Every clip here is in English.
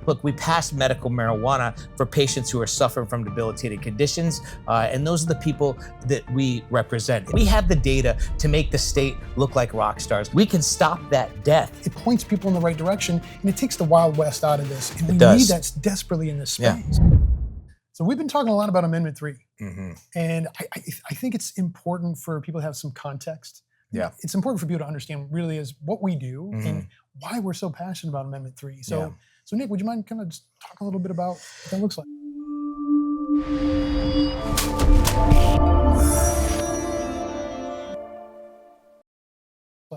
Look, we passed medical marijuana for patients who are suffering from debilitating conditions, and those are the people that we represent. We have the data to make the state look like rock stars. We can stop that death. It points people in the right direction, and it takes the Wild West out of this. And we need that desperately in this space. Yeah. So we've been talking a lot about Amendment 3. And I think it's important for people to have some context. Yeah. It's important for people to understand really is what we do and why we're so passionate about Amendment 3. So, so Nick, would you mind kind of just talk a little bit about what that looks like?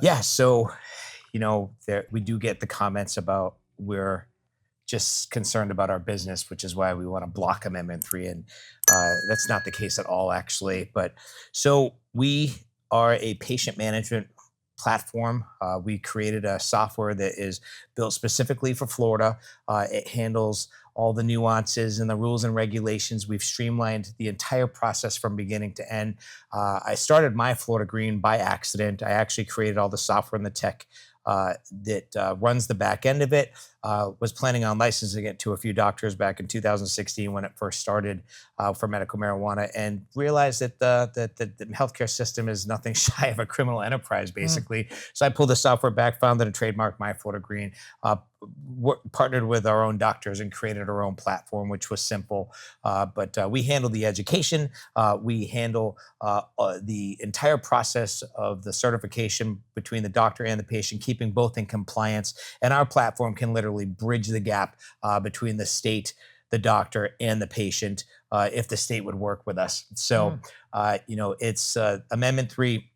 Yeah, so, we do get the comments about we're just concerned about our business, which is why we want to block Amendment 3. And that's not the case at all, actually. But so we are a patient management platform. We created a software that is built specifically for Florida. It handles all the nuances and the rules and regulations. We've streamlined the entire process from beginning to end. I started my Florida Green by accident. I actually created all the software and the tech that runs the back end of it. Was planning on licensing it to a few doctors back in 2016 when it first started for medical marijuana, and realized that the healthcare system is nothing shy of a criminal enterprise, basically. So I pulled the software back, founded and trademarked My Florida Green, partnered with our own doctors and created our own platform, which was simple. But we handle the education. We handle the entire process of the certification between the doctor and the patient, keeping both in compliance. And our platform can literally bridge the gap between the state, the doctor, and the patient if the state would work with us. So, it's Amendment 3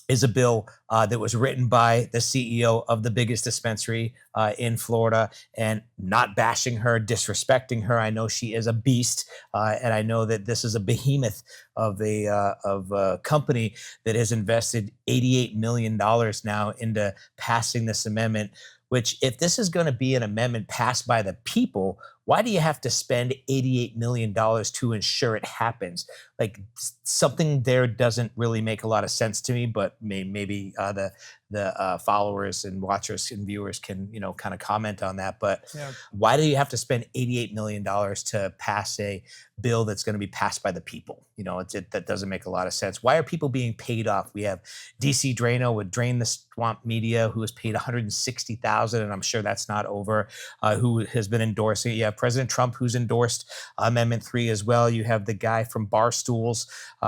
is a bill that was written by the CEO of the biggest dispensary in Florida, and not bashing her, disrespecting her. I know she is a beast, and I know that this is a behemoth of a company that has invested $88 million now into passing this amendment, which, if this is going to be an amendment passed by the people, why do you have to spend $88 million to ensure it happens? Like, something there doesn't really make a lot of sense to me, but maybe the followers and watchers and viewers can, kind of comment on that. But why do you have to spend $88 million to pass a bill that's going to be passed by the people? That doesn't make a lot of sense. Why are people being paid off? We have DC Drano with Drain the Swamp Media, who was paid $160,000, and I'm sure that's not over, who has been endorsing it. You have President Trump, who's endorsed Amendment 3 as well. You have the guy from Barstools,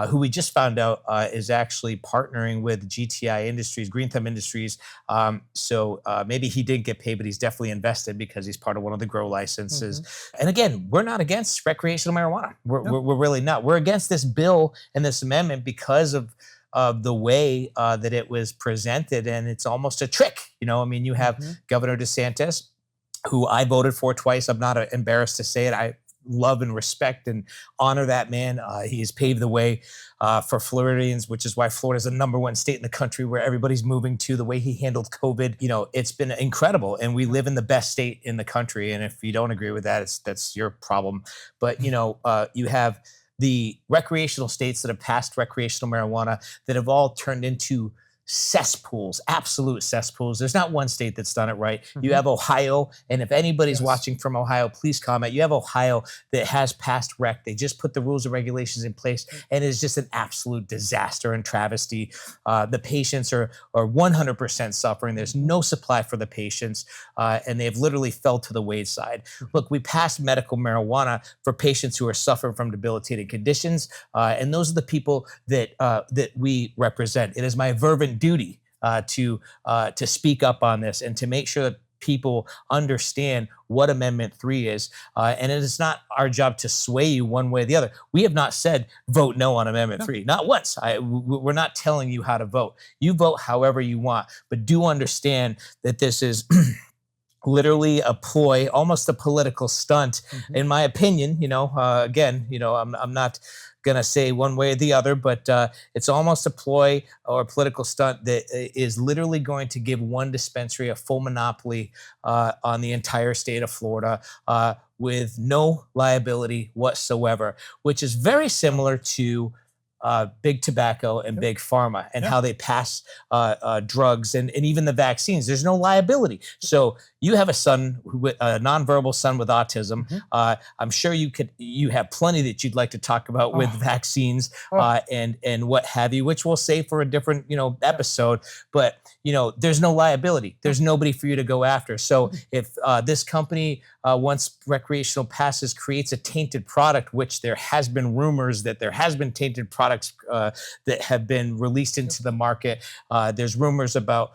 who we just found out is actually partnering with GTI Industries, Green Thumb Industries. So maybe he didn't get paid, but he's definitely invested because he's part of one of the grow licenses. And again, we're not against recreational marijuana. We're really not. We're against this bill and this amendment because of the way that it was presented, and it's almost a trick. You have Governor DeSantis, who I voted for twice. I'm not embarrassed to say it. I love and respect and honor that man. He has paved the way for Floridians, which is why Florida is the #1 state in the country where everybody's moving to. The way he handled COVID, it's been incredible. And we live in the best state in the country. And if you don't agree with that, that's your problem. But, you have the recreational states that have passed recreational marijuana that have all turned into cesspools, absolute cesspools. There's not one state that's done it right. You have Ohio, and if anybody's watching from Ohio, please comment. You have Ohio that has passed rec. They just put the rules and regulations in place, and it's just an absolute disaster and travesty. The patients are 100% suffering. There's no supply for the patients, and they've literally fell to the wayside. Look, we passed medical marijuana for patients who are suffering from debilitating conditions, and those are the people that we represent. It is my fervent duty to speak up on this and to make sure that people understand what Amendment 3 is. And it is not our job to sway you one way or the other. We have not said vote no on Amendment 3, not once. We're not telling you how to vote. You vote however you want, but do understand that this is literally a ploy, almost a political stunt, in my opinion. I'm not going to say one way or the other, but it's almost a ploy or a political stunt that is literally going to give one dispensary a full monopoly on the entire state of Florida with no liability whatsoever, which is very similar to big tobacco and big pharma and how they pass drugs and even the vaccines. There's no liability. So you have a son, a nonverbal son with autism. I'm sure you have plenty that you'd like to talk about with vaccines and what have you, which we'll save for a different, episode. But, there's no liability. There's nobody for you to go after. So if this company, once recreational passes, creates a tainted product, which there has been rumors that there has been tainted products that have been released into the market. There's rumors about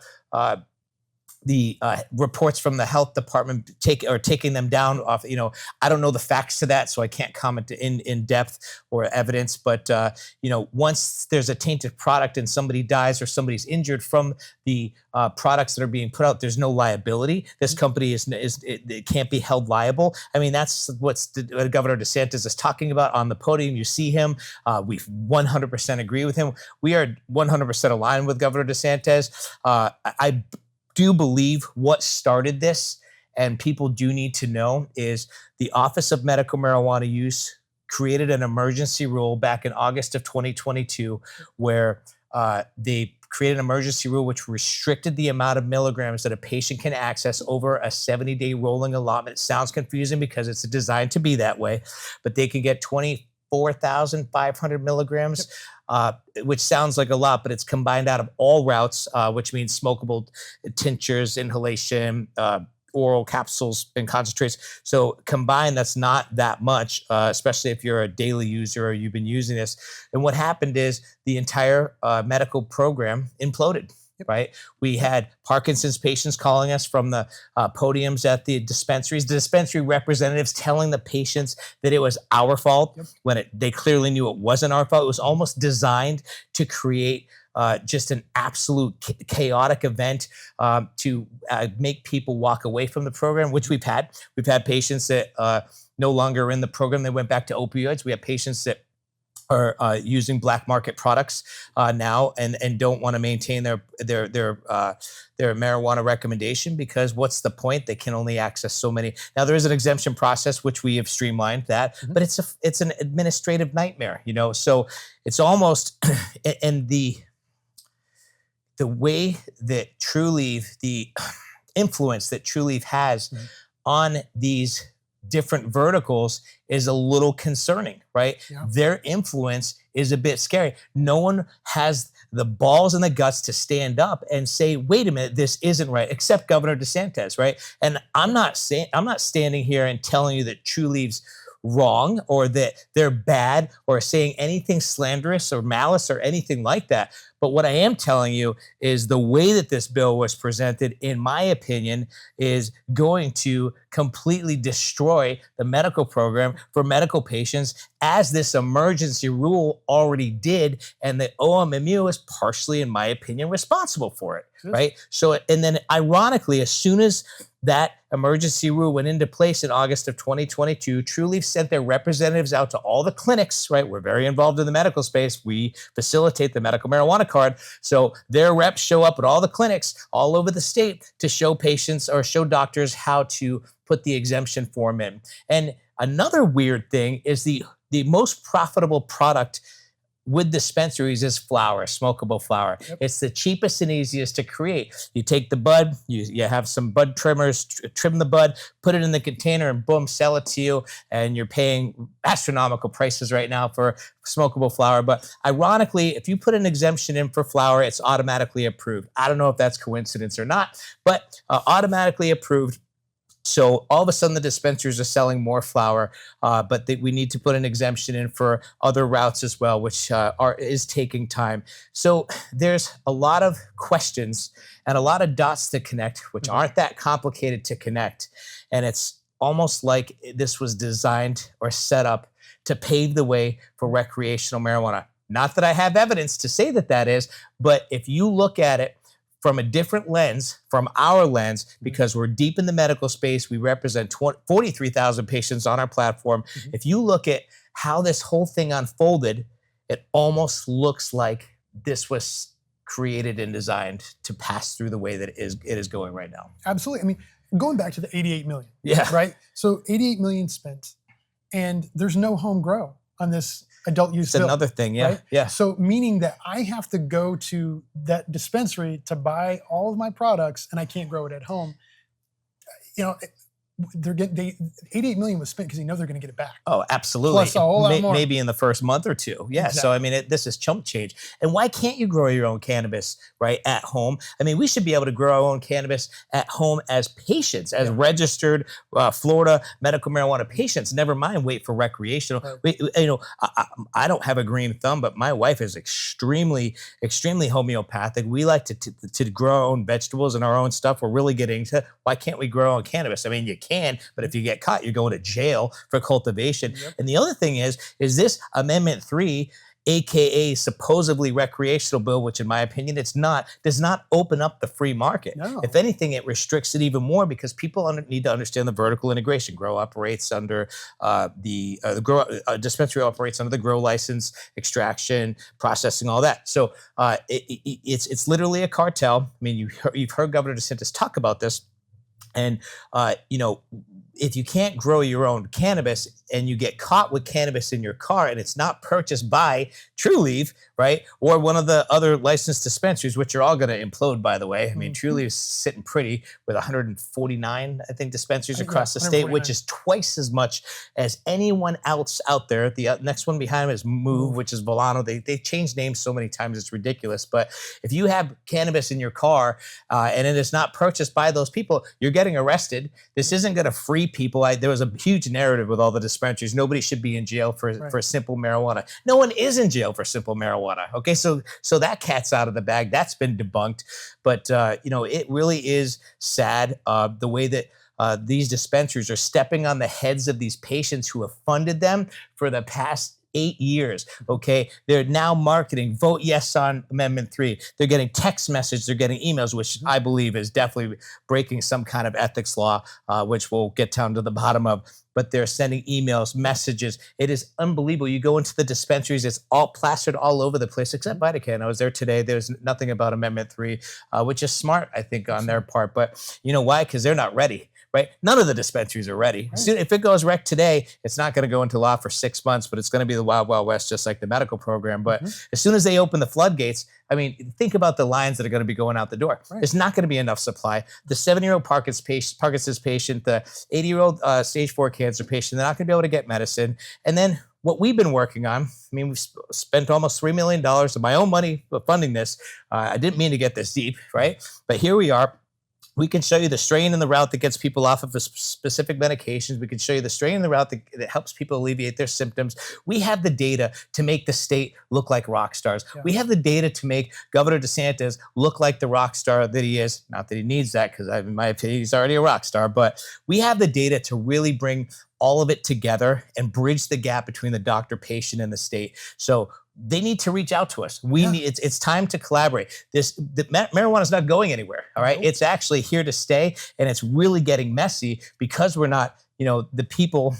the reports from the health department taking them down off. I don't know the facts to that, so I can't comment in depth or evidence. But once there's a tainted product and somebody dies or somebody's injured from the products that are being put out, there's no liability. This company it can't be held liable. I mean, that's what Governor DeSantis is talking about on the podium. You see him. We 100% agree with him. We are 100% aligned with Governor DeSantis. I do believe what started this, and people do need to know, is the Office of Medical Marijuana Use created an emergency rule back in August of 2022 where they created an emergency rule which restricted the amount of milligrams that a patient can access over a 70-day rolling allotment. It sounds confusing because it's designed to be that way, but they can get 24,500 milligrams. Which sounds like a lot, but it's combined out of all routes, which means smokable tinctures, inhalation, oral capsules, and concentrates. So combined, that's not that much, especially if you're a daily user or you've been using this. And what happened is the entire medical program imploded. Right. We had Parkinson's patients calling us from the podiums at the dispensaries, the dispensary representatives telling the patients that it was our fault when they clearly knew it wasn't our fault. It was almost designed to create just an absolute chaotic event to make people walk away from the program, which we've had. We've had patients that no longer are in the program. They went back to opioids. We have patients that are using black market products now and don't want to maintain their marijuana recommendation, because what's the point? They can only access so many. Now there is an exemption process which we have streamlined that, but it's an administrative nightmare, So it's almost and the way that TrueLeaf, the influence that TrueLeaf has on these different verticals is a little concerning, right? Yeah. Their influence is a bit scary. No one has the balls and the guts to stand up and say, wait a minute, this isn't right, except Governor DeSantis, right? And I'm not standing here and telling you that TrueLeaf's wrong or that they're bad or saying anything slanderous or malice or anything like that. But what I am telling you is the way that this bill was presented, in my opinion, is going to completely destroy the medical program for medical patients, as this emergency rule already did. And the OMMU is partially, in my opinion, responsible for it, right? So, and then ironically, as soon as that emergency rule went into place in August of 2022, TrueLeaf sent their representatives out to all the clinics, right? We're very involved in the medical space. We facilitate the medical marijuana card. So their reps show up at all the clinics all over the state to show patients or show doctors how to put the exemption form in. And another weird thing is the most profitable product with dispensaries is flower, smokable flower. It's the cheapest and easiest to create. You take the bud, you have some bud trimmers, trim the bud, put it in the container, and boom, sell it to you. And you're paying astronomical prices right now for smokable flower. But ironically, if you put an exemption in for flower, it's automatically approved. I don't know if that's coincidence or not, but automatically approved. So all of a sudden, the dispensaries are selling more flower, but we need to put an exemption in for other routes as well, which is taking time. So there's a lot of questions and a lot of dots to connect, which aren't that complicated to connect. And it's almost like this was designed or set up to pave the way for recreational marijuana. Not that I have evidence to say that that is, but if you look at it from a different lens, from our lens, because we're deep in the medical space, we represent 43,000 patients on our platform. If you look at how this whole thing unfolded, it almost looks like this was created and designed to pass through the way that it is going right now. Absolutely. I mean, going back to the 88 million, right? So 88 million spent, and there's no home grow on this adult use bill. It's another thing, right? Yeah. So meaning that I have to go to that dispensary to buy all of my products, and I can't grow it at home. you know, they're getting 88 million was spent because they know they're going to get it back. Oh, absolutely. Plus a whole lot more. Maybe in the first month or two. Yeah. Exactly. So, I mean, this is chump change. And why can't you grow your own cannabis, right, at home? I mean, we should be able to grow our own cannabis at home as patients, as registered Florida medical marijuana patients. Never mind wait for recreational. I don't have a green thumb, but my wife is extremely homeopathic. We like to grow our own vegetables and our own stuff. We're really getting to why can't we grow our own cannabis? I mean, you can, but if you get caught, you're going to jail for cultivation. Yep. And the other thing is this Amendment 3, AKA supposedly recreational bill, which in my opinion it's not, does not open up the free market. No. If anything, it restricts it even more because people need to understand the vertical integration. Grow operates under dispensary operates under the grow license, extraction, processing, all that. So it's literally a cartel. I mean, you've heard Governor DeSantis talk about this. And, if you can't grow your own cannabis and you get caught with cannabis in your car and it's not purchased by Trulieve, right, or one of the other licensed dispensaries, which are all going to implode, by the way. I mean, Trulieve is sitting pretty with 149, I think, dispensaries across the state, which is twice as much as anyone else out there. The next one behind them is Move, which is Volano. They changed names so many times, it's ridiculous. But if you have cannabis in your car and it is not purchased by those people, you're getting arrested. This isn't going to free people. There was a huge narrative with all the dispensaries. Nobody should be in jail for simple marijuana. No one is in jail for simple marijuana. Okay, so that cat's out of the bag. That's been debunked. But it really is sad the way that these dispensaries are stepping on the heads of these patients who have funded them for the past 8 years. Okay, they're now marketing vote yes on Amendment 3. They're getting text messages, they're getting emails, which I believe is definitely breaking some kind of ethics law, which we'll get down to the bottom of. But they're sending emails, messages. It is unbelievable. You go into the dispensaries, it's all plastered all over the place, except Vatican. I was there today. There's nothing about Amendment 3, which is smart, I think, on their part. But you know why? Because they're not ready. Right? None of the dispensaries are ready. Right. If it goes rec today, it's not going to go into law for 6 months, but it's going to be the Wild Wild West, just like the medical program. But as soon as they open the floodgates, I mean, think about the lines that are going to be going out the door. Right. There's not going to be enough supply. The 7-year-old Parkinson's patient, the 80-year-old stage 4 cancer patient, they're not going to be able to get medicine. And then what we've been working on, I mean, we've spent almost $3 million of my own money funding this. I didn't mean to get this deep, right? But here we are. We can show you the strain and the route that gets people off of specific medications. We can show you the strain and the route that helps people alleviate their symptoms. We have the data to make the state look like rock stars. Yeah. We have the data to make Governor DeSantis look like the rock star that he is. Not that he needs that, because in my opinion, he's already a rock star. But we have the data to really bring all of it together and bridge the gap between the doctor, patient, and the state. So they need to reach out to us. It's time to collaborate. Marijuana is not going anywhere. All right. Nope. It's actually here to stay. And it's really getting messy because we're not, the people,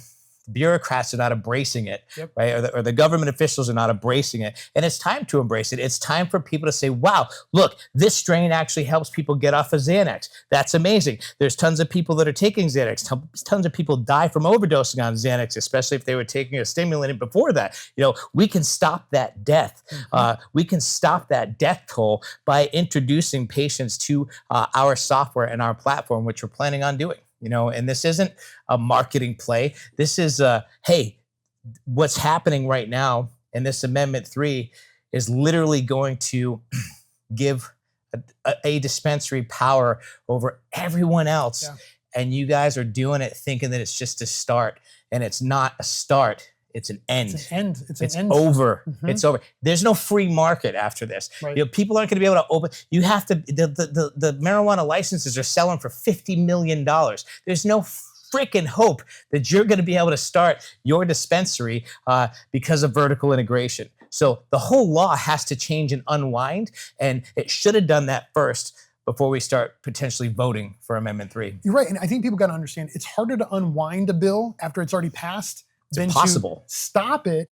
bureaucrats are not embracing it, right? Or the government officials are not embracing it. And it's time to embrace it. It's time for people to say, wow, look, this strain actually helps people get off of Xanax. That's amazing. There's tons of people that are taking Xanax. Tons of people die from overdosing on Xanax, especially if they were taking a stimulant before that. We can stop that death. We can stop that death toll by introducing patients to our software and our platform, which we're planning on doing. And this isn't a marketing play. This is hey, what's happening right now in this Amendment 3 is literally going to give a dispensary power over everyone else. Yeah. And you guys are doing it thinking that it's just a start, and it's not a start. It's an end. It's an end. It's over. It's over. There's no free market after this. Right. People aren't going to be able to open. You have to. The marijuana licenses are selling for $50 million. There's no freaking hope that you're going to be able to start your dispensary because of vertical integration. So the whole law has to change and unwind, and it should have done that first before we start potentially voting for Amendment 3. You're right, and I think people got to understand it's harder to unwind a bill after it's already passed. It's impossible. To stop it,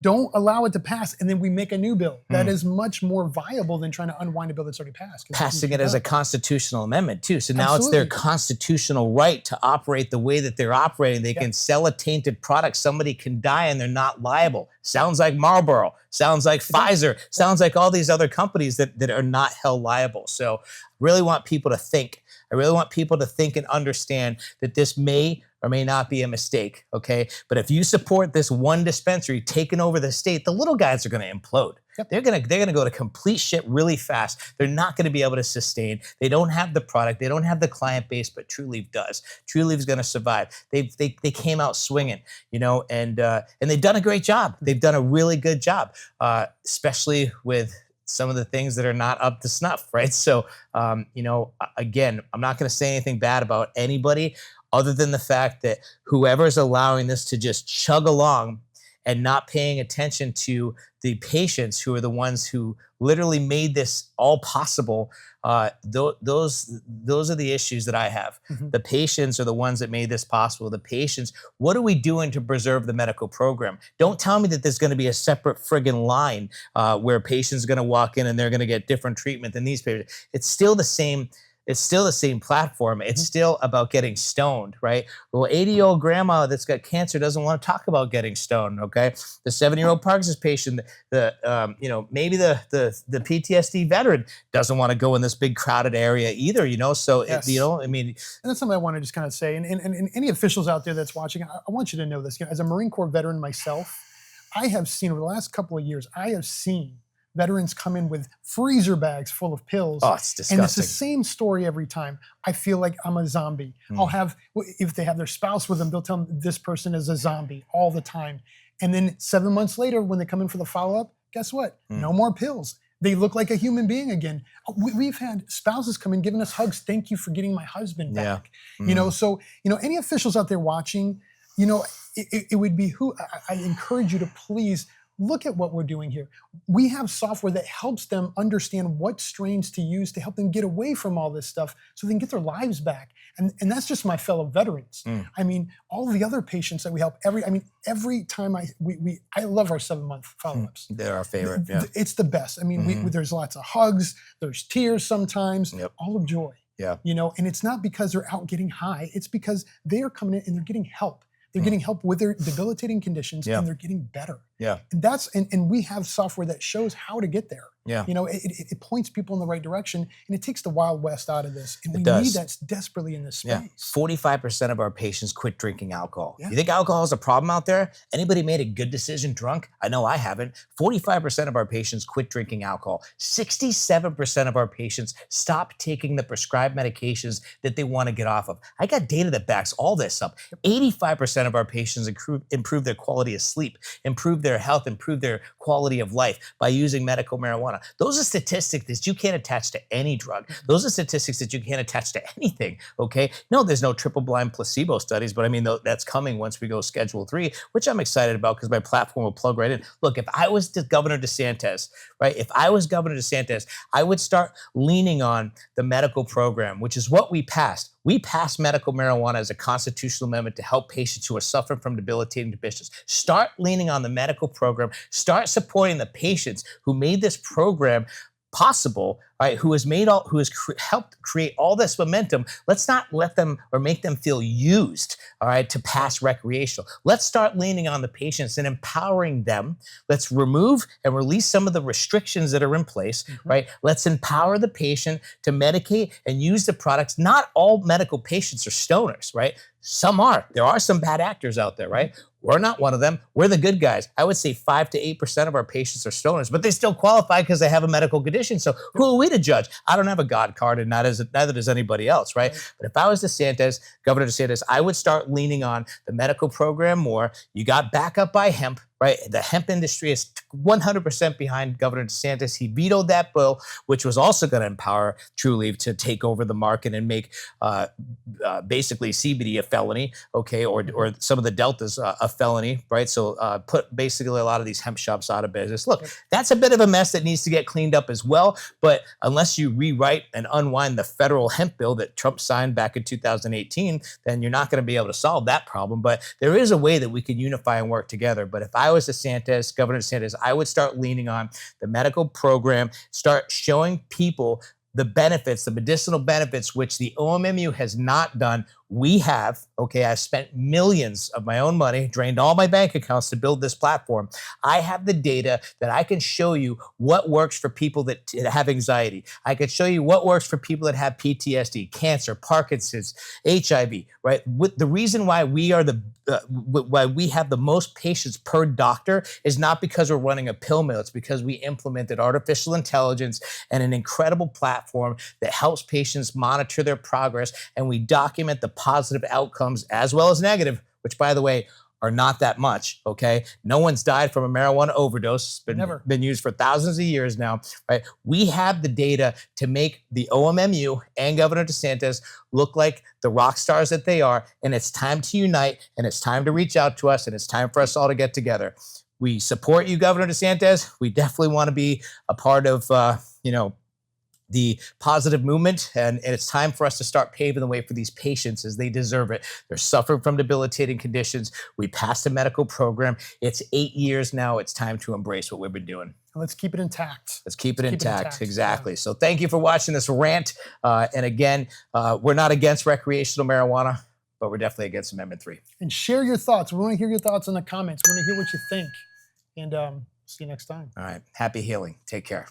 don't allow it to pass, and then we make a new bill. That is much more viable than trying to unwind a bill that's already passed. Passing it as a constitutional amendment, too. So now it's their constitutional right to operate the way that they're operating. They can sell a tainted product. Somebody can die, and they're not liable. Sounds like Marlboro. Sounds like Pfizer. Sounds like all these other companies that are not held liable. So really want people to think. I really want people to think and understand that this may or may not be a mistake, okay? But if you support this one dispensary taking over the state, the little guys are going to implode. Yep. They're gonna go to complete shit really fast. They're not gonna be able to sustain. They don't have the product. They don't have the client base, but True Leaf does. True Leaf's gonna survive. They came out swinging, you know, and they've done a great job. They've done a really good job, especially with some of the things that are not up to snuff, right? So, you know, again, I'm not gonna say anything bad about anybody, other than the fact that whoever's allowing this to just chug along and not paying attention to the patients who are the ones who literally made this all possible. Those are the issues that I have. Mm-hmm. The patients are the ones that made this possible. The patients, what are we doing to preserve the medical program? Don't tell me that there's going to be a separate friggin' line where patients are going to walk in and they're going to get different treatment than these patients. It's still the same. It's still the same platform. It's still about getting stoned, right? Well, 80-year-old grandma that's got cancer doesn't want to talk about getting stoned, okay? The 7-year-old Parkinson's patient, you know, maybe the PTSD veteran doesn't want to go in this big crowded area either, you know? So, Yes. you know, I mean. And that's something I want to just kind of say. And any officials out there that's watching, I want you to know this. You know, as a Marine Corps veteran myself, I have seen over the last couple of years, I have seen veterans come in with freezer bags full of pills. Oh, it's disgusting. And it's the same story every time. I feel like I'm a zombie. I'll have, if they have their spouse with them, they'll tell them this person is a zombie all the time. And then 7 months later, when they come in for the follow-up, guess what? No more pills. They look like a human being again. We've had spouses come in giving us hugs. Thank you for getting my husband back. You know, so, you know, any officials out there watching, you know, it would be I encourage you to please look at what we're doing here. We have software that helps them understand what strains to use to help them get away from all this stuff so they can get their lives back. And that's just my fellow veterans. I mean, all the other patients that we help, every time I love our 7-month follow-ups. They're our favorite, yeah. It's the best. I mean, there's lots of hugs, there's tears sometimes, all of joy. Yeah. You know, and it's not because they're out getting high, it's because they are coming in and they're getting help. They're getting help with their debilitating conditions and they're getting better. Yeah. And we have software that shows how to get there. Yeah. You know, it points people in the right direction and it takes the Wild West out of this. And we does. need that desperately in this space. Yeah. 45% of our patients quit drinking alcohol. Yeah. You think alcohol is a problem out there? Anybody made a good decision drunk? I know I haven't. 45% of our patients quit drinking alcohol. 67% of our patients stop taking the prescribed medications that they want to get off of. I got data that backs all this up. 85% of our patients improve their quality of sleep, improve their health, improve their quality of life by using medical marijuana. Those are statistics that you can't attach to any drug. Those are statistics that you can't attach to anything, okay? No, there's no triple-blind placebo studies, but I mean, that's coming once we go Schedule 3, which I'm excited about because my platform will plug right in. Look, if I was Governor DeSantis, right? If I was Governor DeSantis, I would start leaning on the medical program, which is what we passed. We passed medical marijuana as a constitutional amendment to help patients who are suffering from debilitating conditions. Start leaning on the medical program. Start supporting the patients who made this program possible, right? Who has helped create all this momentum. Let's not let them or make them feel used, all right, to pass recreational. Let's start leaning on the patients and empowering them. Let's remove and release some of the restrictions that are in place, right? Let's empower the patient to medicate and use the products. Not all medical patients are stoners, right? Some are. There are some bad actors out there, right? We're not one of them. We're the good guys. I would say 5 to 8% of our patients are stoners, but they still qualify because they have a medical condition. So who are we to judge? I don't have a God card, and neither does anybody else, right? But if I was Governor DeSantis, I would start leaning on the medical program more. You got backup by hemp, right? The hemp industry is 100% behind Governor DeSantis. He vetoed that bill, which was also going to empower True Leaf to take over the market and make basically CBD a felony, okay, or some of the deltas a felony, right? So put basically a lot of these hemp shops out of business. Look, that's a bit of a mess that needs to get cleaned up as well. But unless you rewrite and unwind the federal hemp bill that Trump signed back in 2018, then you're not going to be able to solve that problem. But there is a way that we can unify and work together. But if I was Governor DeSantis, I would start leaning on the medical program, start showing people the benefits, the medicinal benefits, which the OMMU has not done we have, okay, I've spent millions of my own money, drained all my bank accounts to build this platform. I have the data that I can show you what works for people that have anxiety. I can show you what works for people that have PTSD, cancer, Parkinson's, HIV, right? The reason why we are why we have the most patients per doctor is not because we're running a pill mill. It's because we implemented artificial intelligence and an incredible platform that helps patients monitor their progress, and we document the positive outcomes as well as negative, which, by the way, are not that much, okay? No one's died from a marijuana overdose. It's been used for thousands of years now, right? We have the data to make the OMMU and Governor DeSantis look like the rock stars that they are, and it's time to unite, and it's time to reach out to us, and it's time for us all to get together. We support you, Governor DeSantis. We definitely want to be a part of, the positive movement, and it's time for us to start paving the way for these patients as they deserve it. They're suffering from debilitating conditions. We passed a medical program. It's 8 years now. It's time to embrace what we've been doing. Let's keep it intact. Let's keep it intact. Exactly. Yeah. So thank you for watching this rant. And again, we're not against recreational marijuana, but we're definitely against Amendment 3. And share your thoughts. We want to hear your thoughts in the comments. We want to hear what you think. And see you next time. All right. Happy healing. Take care.